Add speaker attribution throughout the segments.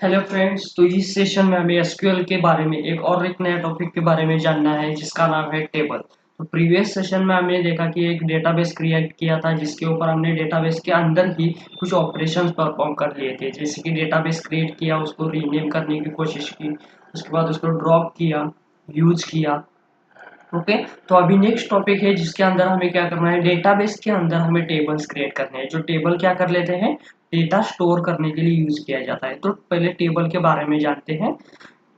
Speaker 1: Hello friends. तो इस session में हमें एसक्यूएल के बारे में एक नया टॉपिक के बारे में जानना है जिसका नाम है टेबल। तो प्रीवियस सेशन में हमने देखा कि एक डेटाबेस क्रिएट किया था जिसके ऊपर हमने डेटाबेस के अंदर ही कुछ ऑपरेशंस परफॉर्म कर लिए थे, जैसे कि डेटाबेस क्रिएट किया, उसको रीनेम करने की कोशिश की, उसके बाद उसको ड्रॉप किया, यूज किया। ओके। तो अभी नेक्स्ट टॉपिक है जिसके अंदर हमें क्या करना है, डेटाबेस के अंदर हमें टेबल्स क्रिएट करने हैं। जो टेबल क्या कर लेते हैं, डेटा स्टोर करने के लिए यूज किया जाता है। तो पहले टेबल के बारे में जानते हैं।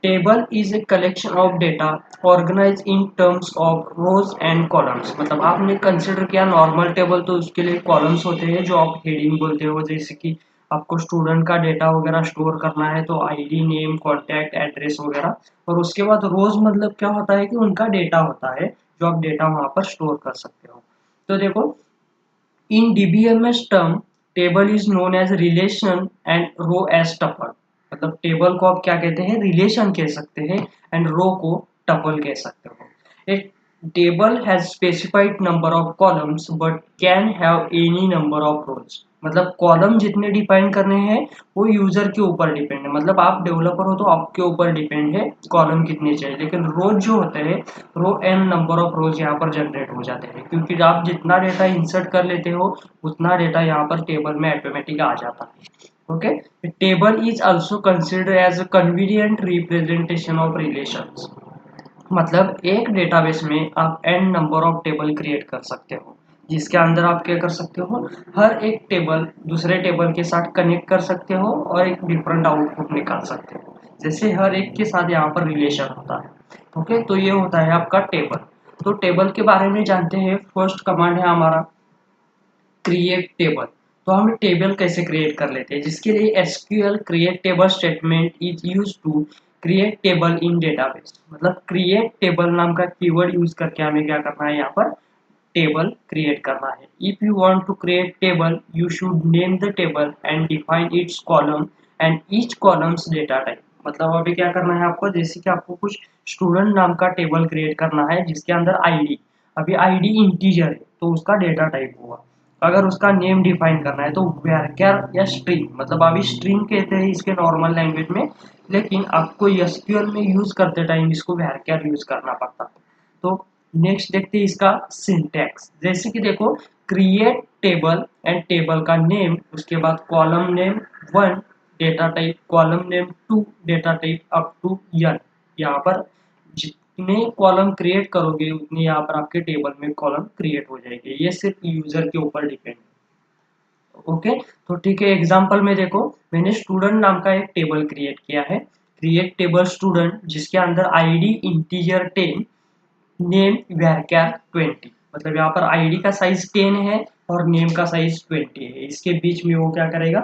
Speaker 1: Table is a collection of data organize in terms of rows and columns. मतलब आपने कंसिडर किया नॉर्मल टेबल, तो उसके लिए कॉलम्स होते हैं जो आप हेडिंग बोलते हो, जैसे कि आपको स्टूडेंट का डेटा वगैरह स्टोर करना है तो आईडी, नेम, कॉन्टैक्ट, एड्रेस वगैरह। और उसके बाद रोज मतलब क्या होता है कि उनका डेटा होता है जो आप डेटा वहां पर स्टोर कर सकते हो। तो देखो, in DBMS term table is known as relation and row as tuple. मतलब टेबल को आप क्या कहते हैं, रिलेशन कह सकते हैं, एंड रो को टपल कह सकते हो। एक table has specified number of columns but can have any number of रोज। मतलब कॉलम जितने डिफाइन करने हैं वो यूजर के ऊपर डिपेंड है। मतलब आप डेवलपर हो तो आपके ऊपर डिपेंड है कॉलम कितने चाहिए, लेकिन रोज जो होते हैं, रो एन नंबर ऑफ रोज यहाँ पर जनरेट हो जाते हैं, क्योंकि आप जितना डेटा इंसर्ट कर लेते हो उतना डेटा यहाँ पर टेबल में ऑटोमेटिक आ जाता है। Okay. Table is also considered as a convenient representation of relations. मतलब एक डेटाबेस में आप n number of table create कर सकते हो, जिसके अंदर आप क्या कर सकते हो, हर एक टेबल दूसरे टेबल के साथ कनेक्ट कर सकते हो और एक डिफरेंट आउटपुट निकाल सकते हो, जैसे हर एक के साथ यहाँ पर रिलेशन होता है। ओके। तो ये होता है आपका टेबल। तो टेबल के बारे में जानते हैं। फर्स्ट कमांड है हमारा क्रिएट टेबल। तो हम टेबल कैसे क्रिएट कर लेते हैं, जिसके लिए SQL create table statement is use to create table in database. मतलब क्रिएट टेबल नाम का कीवर्ड यूज करके हमें क्या करना है, यहाँ पर टेबल क्रिएट करना है। If you want to create table you should name the table and define its column and each columns data type. मतलब अभी क्या करना है आपको, जैसे कि आपको कुछ स्टूडेंट नाम का टेबल क्रिएट करना है जिसके अंदर आईडी, अभी आईडी इंटीजर है तो उसका डेटा टाइप होगा। अगर उसका नेम डिफाइन करना है तो varchar या स्ट्रिंग, मतलब अभी स्ट्रिंग कहते हैं इसके नॉर्मल लैंग्वेज में, लेकिन आपको एसक्यूएल में यूज करते टाइम इसको varchar यूज करना पड़ता है। तो नेक्स्ट देखते हैं इसका सिंटैक्स। जैसे कि देखो, क्रिएट टेबल एंड टेबल का नेम, उसके बाद column name 1 data type, column name 2 data type up to n। यहाँ पर जितने कॉलम क्रिएट करोगे उतने यहाँ पर आपके टेबल में कॉलम क्रिएट हो जाएंगे। ये सिर्फ यूजर के ऊपर डिपेंड है। ओके। तो ठीक है, एग्जांपल में देखो, मैंने स्टूडेंट नाम का एक टेबल क्रिएट किया है। क्रिएट टेबल स्टूडेंट, जिसके अंदर आईडी इंटीजर 10, नेम varchar 20। मतलब यहाँ पर आईडी का साइज 10 है और नेम का साइज 20 है। इसके बीच में वो क्या करेगा,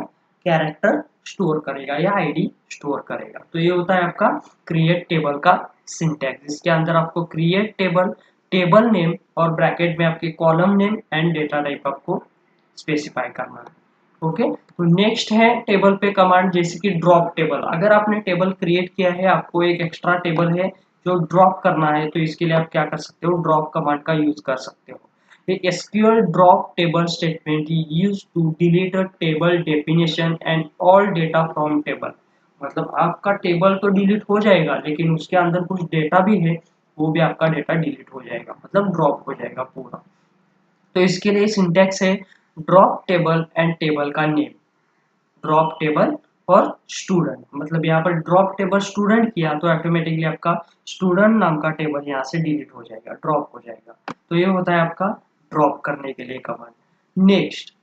Speaker 1: कैरेक्टर स्टोर करेगा या आईडी स्टोर करेगा। तो ये होता है आपका क्रिएट टेबल का सिंटैक्स, जिसके अंदर आपको क्रिएट टेबल, टेबल नेम और ब्रैकेट में आपके column name and data type आपको स्पेसिफाई करना है। ओके। तो नेक्स्ट है टेबल पे कमांड, जैसे कि ड्रॉप टेबल। अगर आपने टेबल क्रिएट किया है, आपको एक एक्स्ट्रा टेबल है जो ड्रॉप करना है, तो इसके लिए आप क्या कर सकते हो, ड्रॉप कमांड का यूज कर सकते हो। ये SQL drop table statement use to delete a table definition and all data from table. मतलब आपका टेबल तो डिलीट हो जाएगा, लेकिन उसके अंदर कुछ डेटा भी है, वो भी आपका डेटा डिलीट हो जाएगा, मतलब ड्रॉप हो जाएगा पूरा। तो इसके लिए सिंटैक्स है ड्रॉप टेबल एंड टेबल का नेम, ड्रॉप टेबल और स्टूडेंट। मतलब यहाँ पर ड्रॉप टेबल स्टूडेंट किया तो ऑटोमेटिकली आपका स्टूडेंट नाम का टेबल यहाँ से डिलीट हो जाएगा, ड्रॉप हो जाएगा। तो ये होता है आपका ड्रॉप करने के लिए कमांड। Next,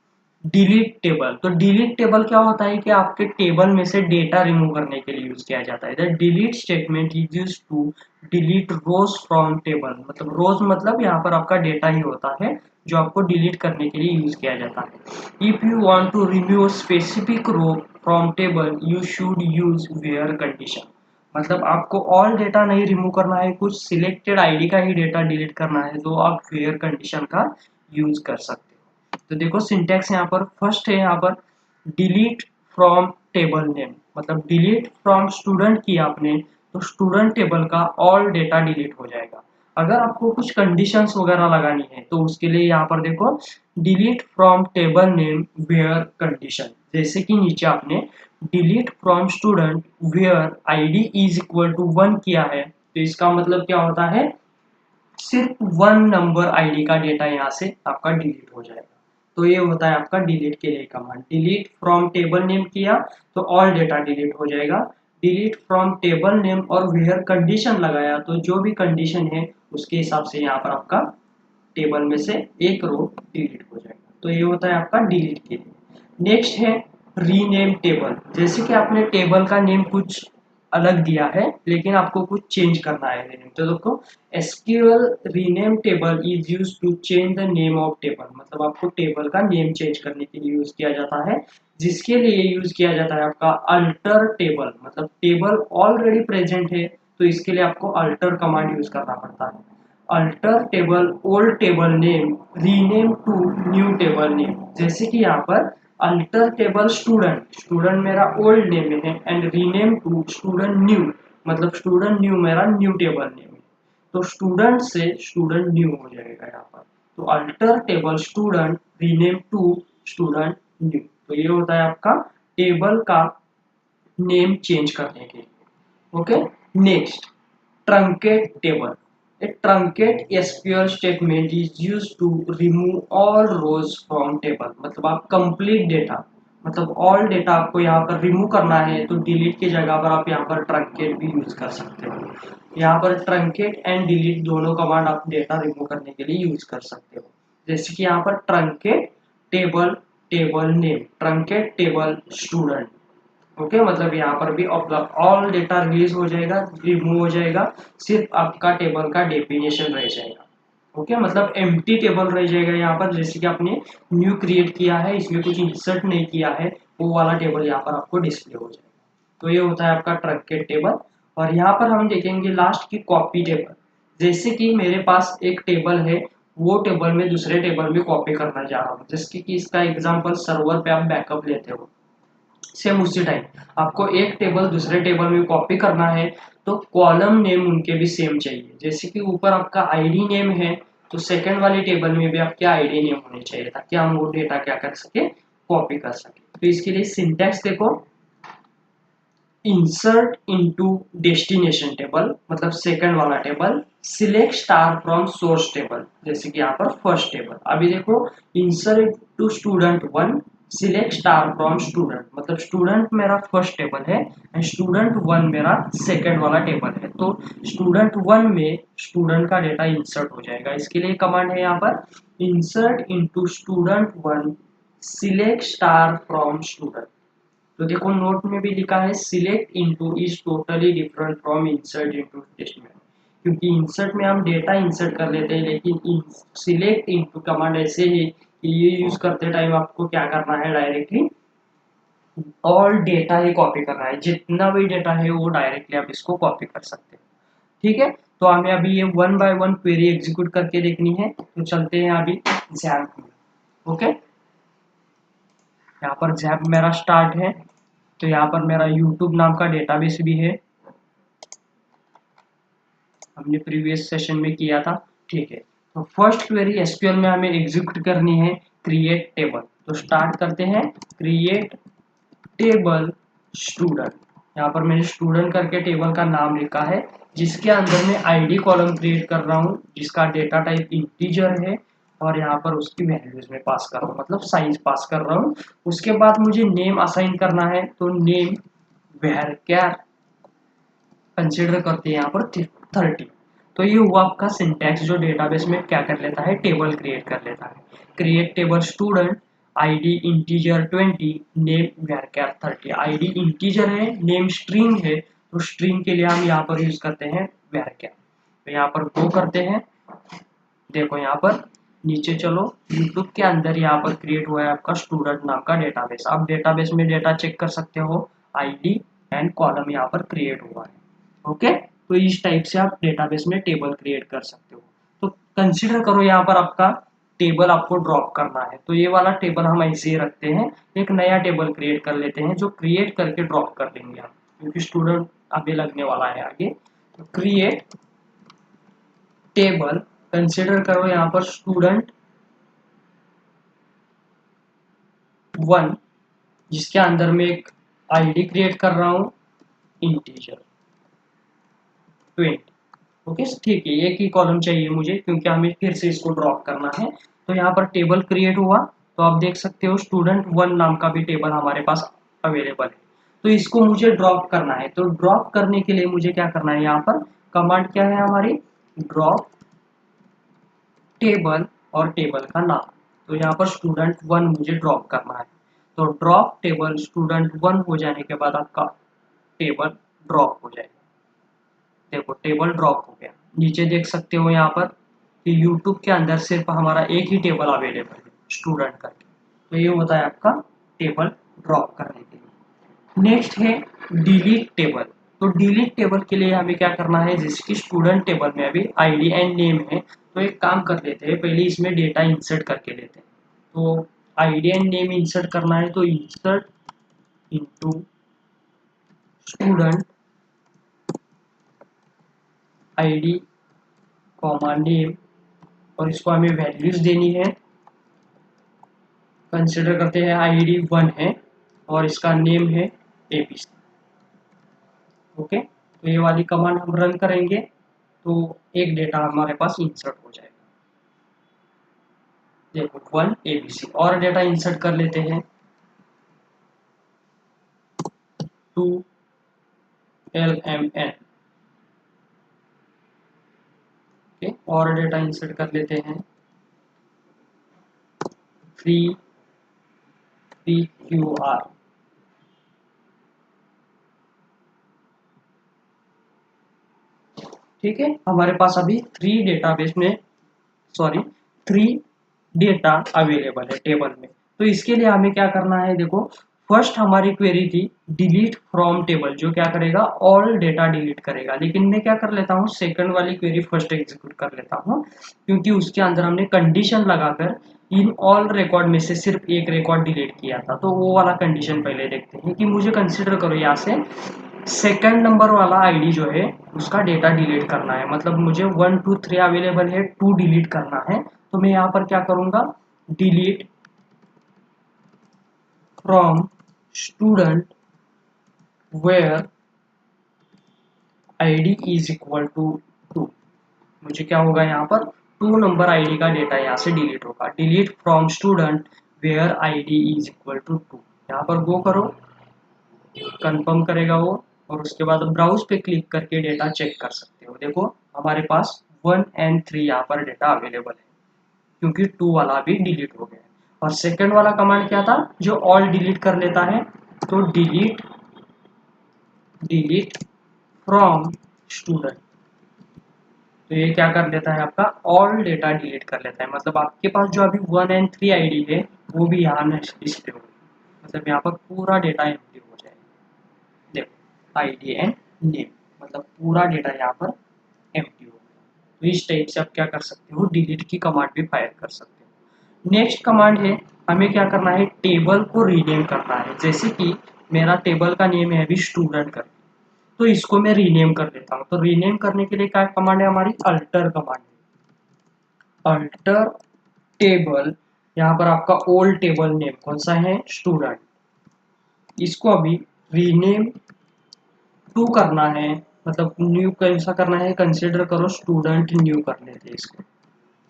Speaker 1: delete table. तो डिलीट टेबल क्या होता है कि आपके टेबल में से डेटा रिमूव करने के लिए यूज किया जाता है। The delete statement is used to delete rows from table. मतलब रोज मतलब यहाँ पर आपका डेटा ही होता है जो आपको डिलीट करने के लिए यूज किया जाता है। If you want to remove specific row from table you should use where condition. मतलब आपको ऑल डेटा नहीं रिमूव करना है, कुछ सिलेक्टेड आईडी का ही डेटा डिलीट करना है, तो आप वेयर कंडीशन का यूज कर सकते हैं। तो देखो सिंटैक्स यहाँ पर फर्स्ट है, यहाँ पर डिलीट फ्रॉम टेबल नेम। मतलब डिलीट फ्रॉम स्टूडेंट किया आपने तो स्टूडेंट टेबल का ऑल डेटा डिलीट हो जाएगा। अगर आपको कुछ कंडीशंस वगैरह लगानी है तो उसके लिए यहाँ पर देखो delete from table name where condition. जैसे कि नीचे आपने delete from student where ID is equal to 1 किया है, तो इसका मतलब क्या होता है, सिर्फ 1 नंबर आईडी का डेटा यहाँ से आपका डिलीट हो जाएगा। तो ये होता है आपका डिलीट के लिए command. Delete from table name किया तो ऑल डेटा डिलीट हो जाएगा। डिलीट फ्रॉम टेबल नेम और वेयर कंडीशन लगाया तो जो भी कंडीशन है उसके हिसाब से यहाँ पर आपका टेबल में से एक रो डिलीट हो जाएगा। तो ये होता है आपका डिलीट के लिए। नेक्स्ट है रीनेम टेबल। जैसे कि आपने टेबल का नेम कुछ अलग दिया है लेकिन आपको कुछ चेंज करना है रीनेम, तो देखो SQL rename table is use to change the name of table, मतलब आपको टेबल का नेम चेंज करने के लिए यूज किया जाता है, जिसके लिए यूज किया जाता है आपका अल्टर टेबल, मतलब टेबल ऑलरेडी प्रेजेंट है तो इसके लिए आपको अल्टर कमांड यूज करना पड़ता है। Alter table old table name rename to new table name. जैसे कि यहाँ पर अल्टर टेबल स्टूडेंट, स्टूडेंट मेरा ओल्ड नेम है and rename to student new, मतलब स्टूडेंट न्यू मेरा न्यू टेबल नेम है, तो स्टूडेंट से स्टूडेंट न्यू हो जाएगा यहाँ पर। तो alter table student rename to student new, तो ये होता है आपका टेबल का नेम चेंज करने के लिए। Okay, next truncate table. A truncate SQL statement is used to remove all rows from table, मतलब आप complete data, मतलब all data आपको यहाँ पर remove करना है तो delete की जगह पर आप यहाँ पर truncate भी यूज कर सकते हो। यहाँ पर truncate and delete दोनों कमांड आप डेटा रिमूव करने के लिए यूज कर सकते हो। जैसे कि यहाँ पर truncate table table name, truncate table student. Okay, मतलब यहाँ पर भी ऑल डेटा रिलीज हो जाएगा, रिमूव हो जाएगा, सिर्फ आपका टेबल का डेफिनेशन रह जाएगा। ओके, मतलब एम्प्टी टेबल रह जाएगा यहाँ पर, जैसे कि आपने न्यू क्रिएट किया है, इसमें कुछ इंसर्ट नहीं किया है, वो वाला टेबल यहाँ पर आपको डिस्प्ले हो जाएगा। तो ये होता है आपका ट्रंकेट टेबल। और यहाँ पर हम देखेंगे लास्ट की कॉपी टेबल। जैसे कि मेरे पास एक टेबल है, वो टेबल में दूसरे टेबल में कॉपी करना चाह रहा हूँ, जैसे कि इसका एग्जाम्पल सर्वर पे आप बैकअप लेते हो, सेम उसी टाइम आपको एक टेबल दूसरे टेबल में कॉपी करना है तो कॉलम नेम उनके भी सेम चाहिए। जैसे कि ऊपर आपका आईडी नेम है तो सेकंड वाली टेबल में भी आपके आईडी नेम होने चाहिए ताकि हम वो डेटा क्या कर सके, कॉपी कर सके। तो इसके लिए सिंटैक्स देखो, इंसर्ट इनटू डेस्टिनेशन टेबल, मतलब सेकंड वाला table, select star from source table, जैसे कि यहाँ पर फर्स्ट टेबल। अभी देखो insert to student one, select star from student, मतलब स्टूडेंट मेरा फर्स्ट टेबल है एंड स्टूडेंट वन मेरा सेकंड वाला टेबल है, तो स्टूडेंट वन में स्टूडेंट का डेटा इंसर्ट हो जाएगा। इसके लिए कमांड है यहाँ पर insert into student one, select star from student. तो देखो नोट में भी लिखा है select into is totally different from insert into statement, क्योंकि इंसर्ट में हम डेटा इंसर्ट कर लेते हैं लेकिन सिलेक्ट इनटू कमांड ऐसे है कि ये यूज करते टाइम आपको क्या करना है, डायरेक्टली ऑल डेटा ही कॉपी करना है, जितना भी डेटा है वो डायरेक्टली आप इसको कॉपी कर सकते हैं। ठीक है, तो हमें अभी ये one by one query execute करके देखनी है, तो चलते हैं अभी जैम्प में। ओके, यहाँ पर जैम्प मेरा स्टार्ट है, तो यहाँ पर मेरा यूट्यूब नाम का डेटाबेस भी है, हमने प्रीवियस सेशन में किया था। ठीक है, तो फर्स्ट क्वेरी एसक्यूएल में हमें एग्जीक्यूट करनी है क्रिएट टेबल। तो स्टार्ट करते हैं क्रिएट टेबल स्टूडेंट। यहाँ पर मैंने स्टूडेंट करके टेबल का नाम लिखा है, जिसके अंदर मैं आईडी कॉलम क्रिएट कर रहा हूँ जिसका डेटा टाइप इंटीजर है और यहाँ पर उसकी वैल्यूज में पास कर रहा हूँ, मतलब साइज पास कर रहा हूँ। उसके बाद मुझे नेम असाइन करना है, तो नेम varchar कंसिडर करते हैं यहाँ पर 30। तो ये हुआ आपका सिंटैक्स जो डेटाबेस में क्या कर लेता है, टेबल क्रिएट कर लेता है। Create table student, ID integer 20, name varchar 30। ID integer है, नेम स्ट्रिंग है, तो स्ट्रिंग के लिए हम यहाँ पर यूज करते हैं varchar। तो यहाँ पर गो करते हैं, देखो यहाँ पर नीचे चलो, यूट्यूब के अंदर यहाँ पर क्रिएट हुआ है आपका स्टूडेंट नाम का डेटाबेस। आप डेटाबेस में डेटा चेक कर सकते हो, आईडी एंड कॉलम यहाँ पर क्रिएट हुआ है। ओके, तो इस टाइप से आप डेटाबेस में टेबल क्रिएट कर सकते हो। तो कंसीडर करो यहाँ पर आपका टेबल आपको ड्रॉप करना है, तो ये वाला टेबल हम ऐसे ही रखते हैं, एक नया टेबल क्रिएट कर लेते हैं जो क्रिएट करके ड्रॉप कर देंगे हम, क्योंकि स्टूडेंट अभी लगने वाला है आगे। तो क्रिएट टेबल, कंसीडर करो यहाँ पर स्टूडेंट वन जिसके अंदर में एक आईडी क्रिएट कर रहा हूँ इंटीजर 20। ओके ठीक है, एक ही कॉलम चाहिए मुझे क्योंकि हमें फिर से इसको ड्रॉप करना है। तो यहाँ पर टेबल क्रिएट हुआ, तो आप देख सकते हो स्टूडेंट 1 नाम का भी टेबल हमारे पास अवेलेबल है। तो इसको मुझे ड्रॉप करना है, तो ड्रॉप करने के लिए मुझे क्या करना है, यहाँ पर कमांड क्या है हमारी, ड्रॉप टेबल और टेबल का नाम। तो यहाँ पर स्टूडेंट 1 मुझे ड्रॉप करना है। तो ड्रॉप टेबल स्टूडेंट 1 हो जाने के बाद आपका टेबल ड्रॉप हो जाएगा। देखो टेबल ड्रॉप हो गया। नीचे देख सकते हो यहाँ पर कि यूट्यूब के अंदर सिर्फ हमारा एक ही टेबल अवेलेबल है, स्टूडेंट करके। तो ये होता है आपका टेबल ड्रॉप करने के लिए। नेक्स्ट है डिलीट टेबल। तो डिलीट टेबल के लिए हमें क्या करना है, जैसे कि स्टूडेंट टेबल में अभी आईडी एंड नेम है, तो एक काम कर लेते हैं, पहले इसमें डेटा इंसर्ट करके लेते हैं। तो आईडी एंड नेम इंसर्ट करना है, तो insert into student ID comma name, और इसको हमें वैल्यूज देनी है। कंसिडर करते हैं आईडी 1 है और इसका नेम है एबीसी। ओके, तो ये वाली कमांड हम रन करेंगे तो एक डेटा हमारे पास इंसर्ट हो जाएगा। देखो 1 एबीसी, और डेटा इंसर्ट कर लेते हैं 2 LMN। ओके, और डेटा इंसर्ट कर लेते हैं 3 PQR। ठीक है, हमारे पास अभी 3 डेटाबेस में, सॉरी 3 डेटा अवेलेबल है टेबल में। तो इसके लिए हमें क्या करना है, देखो फर्स्ट हमारी क्वेरी थी डिलीट फ्रॉम टेबल, जो क्या करेगा ऑल डेटा डिलीट करेगा। लेकिन मैं क्या कर लेता हूँ, सेकंड वाली क्वेरी फर्स्ट एग्जीक्यूट कर लेता हूँ, क्योंकि उसके अंदर हमने कंडीशन लगाकर इन ऑल रिकॉर्ड में से सिर्फ एक रिकॉर्ड डिलीट किया था। तो वो वाला कंडीशन पहले देखते हैं कि मुझे कंसिडर करो यहाँ से सेकंड नंबर वाला आईडी जो है उसका डेटा डिलीट करना है। मतलब मुझे 1 2 3 अवेलेबल है, 2 डिलीट करना है। तो मैं यहाँ पर क्या करूंगा, delete from student where ID is equal to 2। मुझे क्या होगा यहाँ पर, 2 नंबर आईडी का डेटा यहाँ से डिलीट होगा। Delete from student where ID is equal to 2, यहाँ पर गो करो, कंफर्म करेगा वो, और उसके बाद ब्राउज पे क्लिक करके डेटा चेक कर सकते हो। देखो हमारे पास 1 एंड 3 यहाँ पर डेटा अवेलेबल है, क्योंकि 2 वाला भी डिलीट हो गया है। और सेकंड वाला कमांड क्या था, जो ऑल डिलीट कर लेता है। तो डिलीट डिलीट फ्रॉम स्टूडेंट, तो ये क्या कर लेता है, आपका ऑल डेटा डिलीट कर लेता है। मतलब आपके पास जो अभी 1 एंड 3 आईडी है वो भी यहाँ डिस्प्ले होगी, मतलब यहाँ पर पूरा डेटा एम्प्टी हो जाएगा। देखो आईडी एंड नेम, मतलब पूरा डेटा यहाँ पर एम्प्टी हो गया। तो इस टाइप से आप क्या कर सकते हो, डिलीट की कमांड भी फायर कर सकते हो। नेक्स्ट कमांड है, हमें क्या करना है, टेबल को रीनेम करना है। जैसे कि मेरा टेबल का नेम है अभी स्टूडेंट कर, तो इसको मैं रीनेम कर देता हूँ। तो रीनेम करने के लिए क्या कमांड है हमारी, अल्टर कमांड है। अल्टर टेबल, यहाँ पर आपका ओल्ड टेबल नेम कौन सा है, स्टूडेंट, इसको अभी रीनेम टू करना है। मतलब न्यू कैसा करना है, कंसिडर करो स्टूडेंट न्यू कर लेते हैं इसको।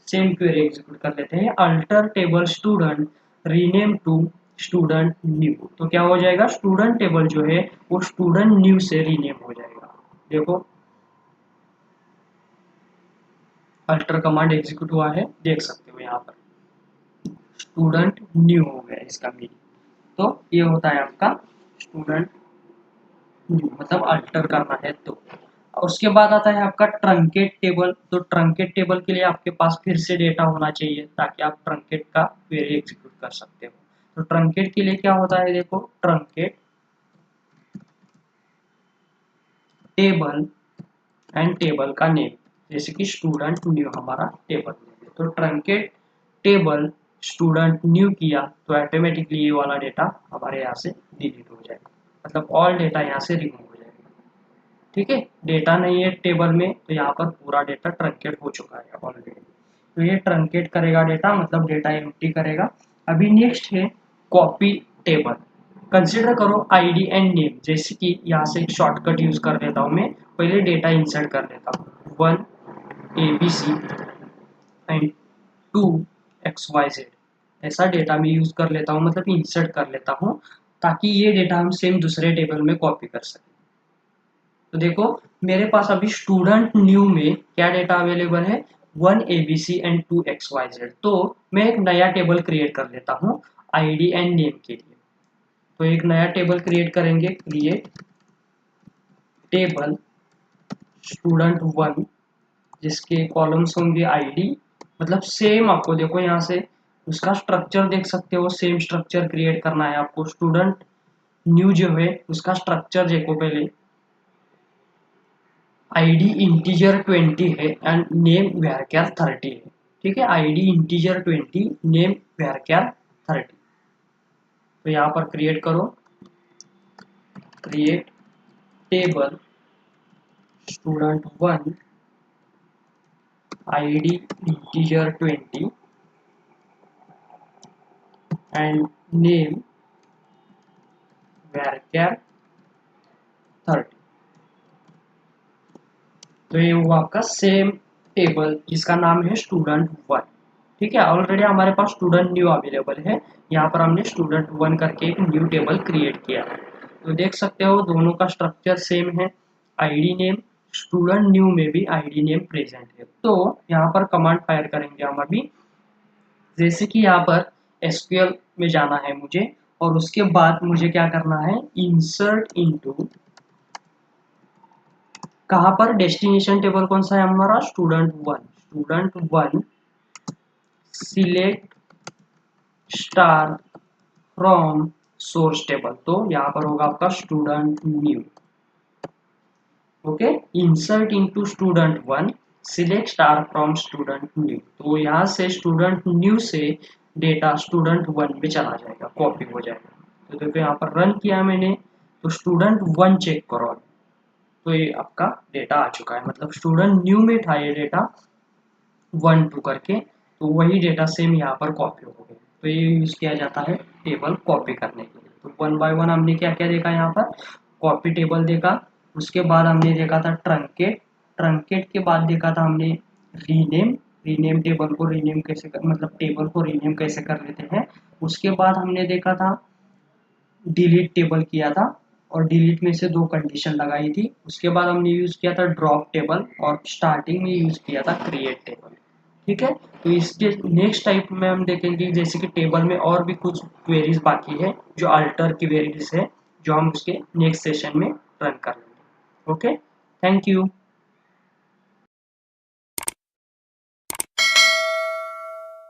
Speaker 1: सेम क्वेरी एग्जीक्यूट कर लेते हैं, alter table student rename to student new. तो क्या हो जाएगा, स्टूडेंट टेबल जो है वो स्टूडेंट न्यू से रीनेम हो जाएगा। देखो अल्टर कमांड एग्जीक्यूट हुआ है, देख सकते हो यहाँ पर स्टूडेंट न्यू हो गया इसका मीनिंग। तो ये होता है आपका स्टूडेंट न्यू, मतलब अल्टर करना है। तो उसके बाद आता है आपका ट्रंकेट टेबल। तो ट्रंकेट टेबल के लिए आपके पास फिर से डेटा होना चाहिए ताकि आप ट्रंकेट का क्वेरी एग्जीक्यूट कर सकते हो। तो ट्रंकेट के लिए क्या होता है, देखो ट्रंकेट टेबल एंड टेबल का नेम, जैसे कि स्टूडेंट न्यू हमारा टेबल नेम है। तो ट्रंकेट टेबल स्टूडेंट न्यू किया तो ऑटोमेटिकली ये वाला डेटा हमारे यहाँ से डिलीट हो जाएगा, मतलब ऑल डेटा यहाँ से रिमूव हो जाएगा। ठीक है, डेटा नहीं है टेबल में तो यहाँ पर पूरा डेटा ट्रंकेट हो चुका है ऑलरेडी। तो ये ट्रंकेट करेगा डेटा, मतलब डेटा एम्प्टी करेगा। अभी नेक्स्ट है कॉपी टेबल। कंसिडर करो आईडी एंड नेम, जैसे कि यहाँ से एक शॉर्टकट यूज कर लेता हूँ मैं, पहले डेटा इंसर्ट कर लेता हूँ 1 ABC एंड 2 XYZ, ऐसा डेटा मैं यूज कर लेता हूँ, मतलब इंसर्ट कर लेता हूँ, ताकि ये डेटा हम सेम दूसरे टेबल में कॉपी कर सकें। तो देखो मेरे पास अभी स्टूडेंट न्यू में क्या डेटा अवेलेबल है, 1 ABC एंड 2 XYZ। तो मैं एक नया टेबल क्रिएट कर लेता हूँ आईडी एंड नेम के लिए। तो एक नया टेबल क्रिएट करेंगे, क्रिएट टेबल स्टूडेंट 1, जिसके कॉलम्स होंगे आईडी, मतलब सेम आपको देखो यहाँ से उसका स्ट्रक्चर देख सकते हो, सेम स्ट्रक्चर क्रिएट करना है आपको। स्टूडेंट न्यू जो है उसका स्ट्रक्चर देखो पहले, आईडी इंटीजर 20 है एंड नेम varchar 30 है। ठीक है, आईडी इंटीजर 20, नेम varchar 30। तो यहाँ पर क्रिएट करो, create table student 1 ID integer 20 and name varchar 30। तो ये हुआ आपका सेम टेबल जिसका नाम है स्टूडेंट 1। ठीक है, ऑलरेडी हमारे पास स्टूडेंट न्यू अवेलेबल है, यहाँ पर हमने स्टूडेंट 1 करके एक न्यू टेबल क्रिएट किया है। तो देख सकते हो दोनों का स्ट्रक्चर सेम है, आईडी नेम, स्टूडेंट न्यू में भी आईडी नेम प्रेजेंट है। तो यहाँ पर कमांड फायर करेंगे हम अभी, जैसे कि यहाँ पर एसक्यूएल में जाना है मुझे, और उसके बाद मुझे क्या करना है, इंसर्ट इनटू, कहाँ पर डेस्टिनेशन टेबल कौन सा है हमारा, student 1, student 1 select star from source table. तो यहाँ पर होगा आपका student new. Okay, insert into student 1 select star from student new. तो यहाँ से स्टूडेंट न्यू से डेटा स्टूडेंट 1 में चला जाएगा, कॉपी हो जाएगा। तो देखो यहाँ पर रन किया मैंने, तो स्टूडेंट 1 चेक करो, तो ये आपका डेटा आ चुका है, मतलब स्टूडेंट न्यू में था ये डेटा 1 2 करके, तो वही डेटा सेम यहाँ पर कॉपी हो गया। तो ये यूज किया जाता है टेबल कॉपी करने के लिए। तो 1 बाय 1 हमने क्या क्या देखा, यहाँ पर कॉपी टेबल देखा, उसके बाद हमने देखा था ट्रंकेट, ट्रंकेट के बाद देखा था हमने रीनेम, रीनेम टेबल को रीनेम कैसे कर, मतलब टेबल को रीनेम कैसे कर लेते हैं। उसके बाद हमने देखा था डिलीट टेबल किया था, और डिलीट में से 2 कंडीशन लगाई थी। उसके बाद हमने यूज किया था ड्रॉप टेबल, और स्टार्टिंग में यूज किया था क्रिएट टेबल। ठीक है, तो इसके नेक्स्ट टाइप में हम देखेंगे जैसे कि टेबल में और भी कुछ क्वेरीज बाकी है, जो अल्टर की क्वेरीज है, जो हम उसके नेक्स्ट सेशन में रन कर लेंगे। Okay, thank you.